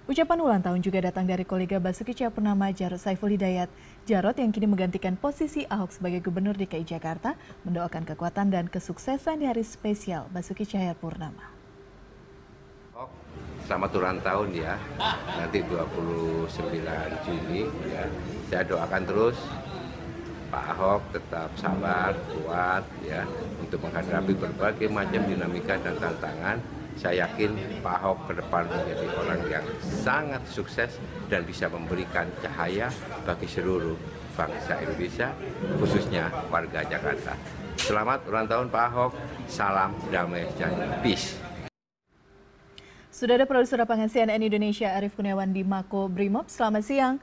Ucapan ulang tahun juga datang dari kolega Basuki Cahayapurnama Jarod Saiful Hidayat. Jarod yang kini menggantikan posisi Ahok sebagai Gubernur DKI Jakarta mendoakan kekuatan dan kesuksesan di hari spesial Basuki Cahayapurnama. Selamat ulang tahun ya, nanti 29 Juni ya. Saya doakan terus Pak Ahok tetap sabar, kuat ya untuk menghadapi berbagai macam dinamika dan tantangan. Saya yakin Pak Ahok ke depan menjadi orang yang sangat sukses dan bisa memberikan cahaya bagi seluruh bangsa Indonesia, khususnya warga Jakarta. Selamat ulang tahun Pak Ahok, salam damai dan peace. Sudah ada produser lapangan CNN Indonesia Arief Kurniawan di Mako Brimob. Selamat siang.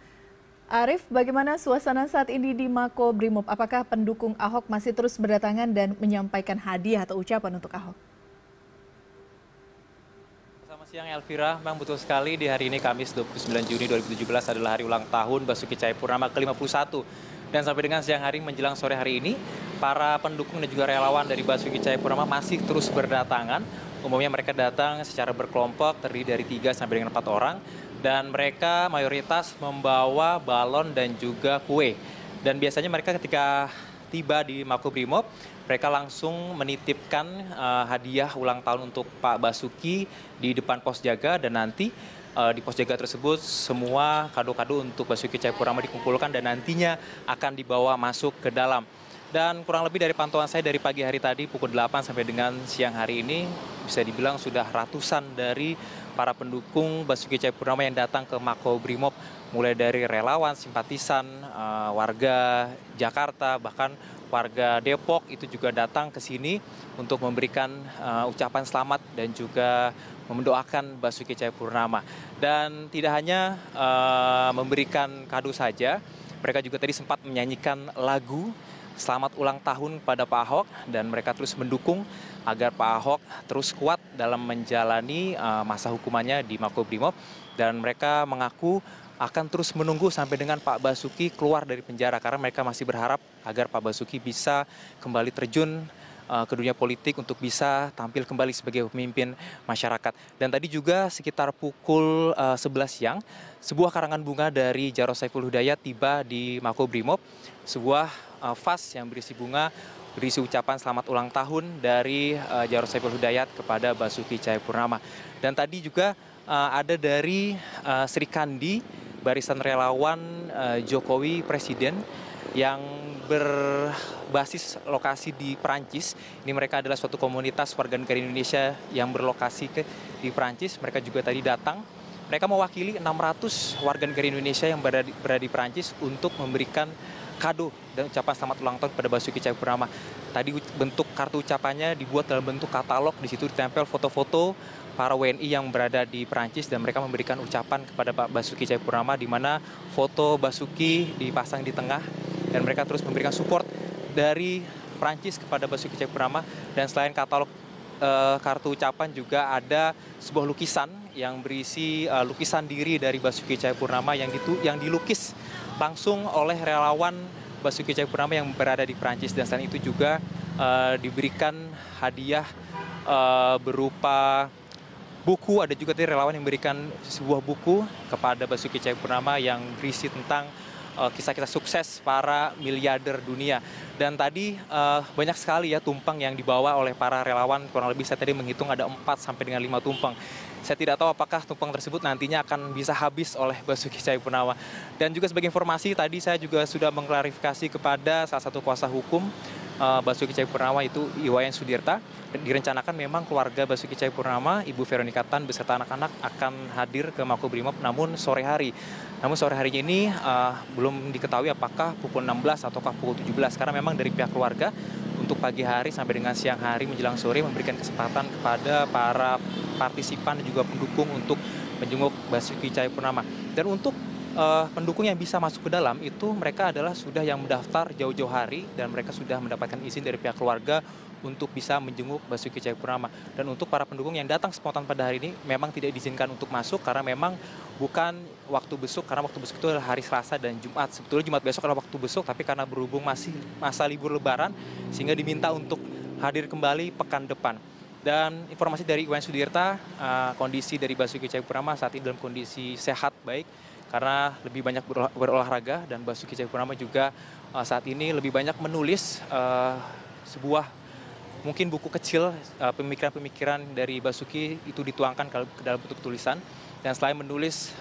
Arief, bagaimana suasana saat ini di Mako Brimob? Apakah pendukung Ahok masih terus berdatangan dan menyampaikan hadiah atau ucapan untuk Ahok? Selamat siang Elvira, memang betul sekali di hari ini Kamis 29 Juni 2017 adalah hari ulang tahun Basuki Cahayapurnama ke-51. Dan sampai dengan siang hari menjelang sore hari ini, para pendukung dan juga relawan dari Basuki Cahayapurnama masih terus berdatangan. Umumnya mereka datang secara berkelompok terdiri dari 3 sampai dengan 4 orang. Dan mereka mayoritas membawa balon dan juga kue. Dan biasanya mereka ketika tiba di Makobrimob, mereka langsung menitipkan hadiah ulang tahun untuk Pak Basuki di depan pos jaga, dan nanti di pos jaga tersebut semua kado-kado untuk Basuki Cahayapurnama dikumpulkan dan nantinya akan dibawa masuk ke dalam. Dan kurang lebih dari pantauan saya dari pagi hari tadi pukul 8 sampai dengan siang hari ini bisa dibilang sudah ratusan dari para pendukung Basuki Cahayapurnama yang datang ke Makobrimob, mulai dari relawan, simpatisan, warga Jakarta, bahkan warga Depok itu juga datang ke sini untuk memberikan ucapan selamat dan juga mendoakan Basuki Cahayapurnama. Dan tidak hanya memberikan kado saja, mereka juga tadi sempat menyanyikan lagu selamat ulang tahun pada Pak Ahok, dan mereka terus mendukung agar Pak Ahok terus kuat dalam menjalani masa hukumannya di Makobrimob, dan mereka mengaku akan terus menunggu sampai dengan Pak Basuki keluar dari penjara karena mereka masih berharap agar Pak Basuki bisa kembali terjun ke dunia politik untuk bisa tampil kembali sebagai pemimpin masyarakat. Dan tadi juga sekitar pukul 11 siang, sebuah karangan bunga dari Jarod Saiful Hidayat tiba di Makobrimob, sebuah vas yang berisi bunga, berisi ucapan selamat ulang tahun dari Jarod Saiful Hidayat kepada Basuki Cahayapurnama. Dan tadi juga ada dari Sri Kandi, barisan relawan Jokowi Presiden yang berbasis lokasi di Perancis. Ini mereka adalah suatu komunitas warga negara Indonesia yang berlokasi di Perancis. Mereka juga tadi datang. Mereka mewakili 600 warga negara Indonesia yang berada di Perancis untuk memberikan kado dan ucapan selamat ulang tahun kepada Basuki Cahayapurnama. Tadi bentuk kartu ucapannya dibuat dalam bentuk katalog. Di situ ditempel foto-foto para WNI yang berada di Perancis dan mereka memberikan ucapan kepada Pak Basuki Cahayapurnama, di mana foto Basuki dipasang di tengah, dan mereka terus memberikan support dari Perancis kepada Basuki Cahayapurnama. Dan selain katalog kartu ucapan juga ada sebuah lukisan yang berisi lukisan diri dari Basuki Cahayapurnama yang dilukis langsung oleh relawan Basuki Cahayapurnama yang berada di Perancis. Dan selain itu juga diberikan hadiah berupa buku. Ada juga tadi relawan yang memberikan sebuah buku kepada Basuki Cahayapurnama yang berisi tentang kisah-kisah sukses para miliarder dunia. Dan tadi banyak sekali ya tumpeng yang dibawa oleh para relawan, kurang lebih saya tadi menghitung ada 4 sampai dengan 5 tumpeng. Saya tidak tahu apakah tumpeng tersebut nantinya akan bisa habis oleh Basuki Cahayapurnama. Dan juga sebagai informasi, tadi saya juga sudah mengklarifikasi kepada salah satu kuasa hukum Basuki Cahayapurnama, itu Iwayan Sudirta. Dan direncanakan memang keluarga Basuki Cahayapurnama, Ibu Veronica Tan beserta anak-anak akan hadir ke Makobrimob namun sore hari. Namun sore harinya ini belum diketahui apakah pukul 16 ataukah pukul 17, karena memang dari pihak keluarga untuk pagi hari sampai dengan siang hari menjelang sore memberikan kesempatan kepada para partisipan dan juga pendukung untuk menjenguk Basuki Cahayapurnama. Dan untuk pendukung yang bisa masuk ke dalam itu mereka adalah sudah yang mendaftar jauh-jauh hari dan mereka sudah mendapatkan izin dari pihak keluarga untuk bisa menjenguk Basuki Cahayapurnama. Dan untuk para pendukung yang datang spontan pada hari ini memang tidak diizinkan untuk masuk karena memang bukan waktu besuk, karena waktu besuk itu adalah hari Selasa dan Jumat. Sebetulnya Jumat besok adalah waktu besuk, tapi karena berhubung masih masa libur Lebaran sehingga diminta untuk hadir kembali pekan depan. Dan informasi dari Iwayan Sudirta, kondisi dari Basuki Cahayapurnama saat ini dalam kondisi sehat baik karena lebih banyak berolahraga, dan Basuki Cahayapurnama juga saat ini lebih banyak menulis sebuah mungkin buku kecil, pemikiran-pemikiran dari Basuki itu dituangkan ke dalam bentuk tulisan. Dan selain menulis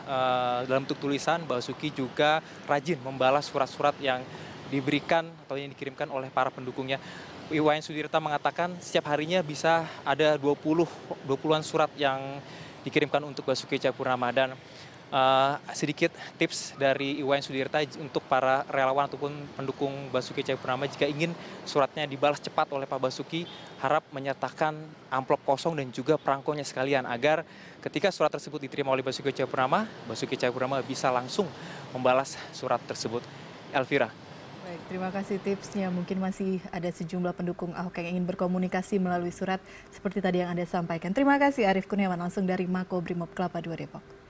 dalam bentuk tulisan, Basuki juga rajin membalas surat-surat yang diberikan atau yang dikirimkan oleh para pendukungnya. Iwayan Sudirta mengatakan setiap harinya bisa ada 20-an surat yang dikirimkan untuk Basuki Cahayapurnama. Dan sedikit tips dari Iwayan Sudirta untuk para relawan ataupun pendukung Basuki Cahayapurnama, jika ingin suratnya dibalas cepat oleh Pak Basuki, harap menyertakan amplop kosong dan juga perangkonya sekalian, agar ketika surat tersebut diterima oleh Basuki Cahayapurnama bisa langsung membalas surat tersebut. Elvira. Baik, terima kasih tipsnya. Mungkin masih ada sejumlah pendukung Ahok yang ingin berkomunikasi melalui surat seperti tadi yang Anda sampaikan. Terima kasih Arief Kurniawan langsung dari Makobrimob Kelapa II Depok.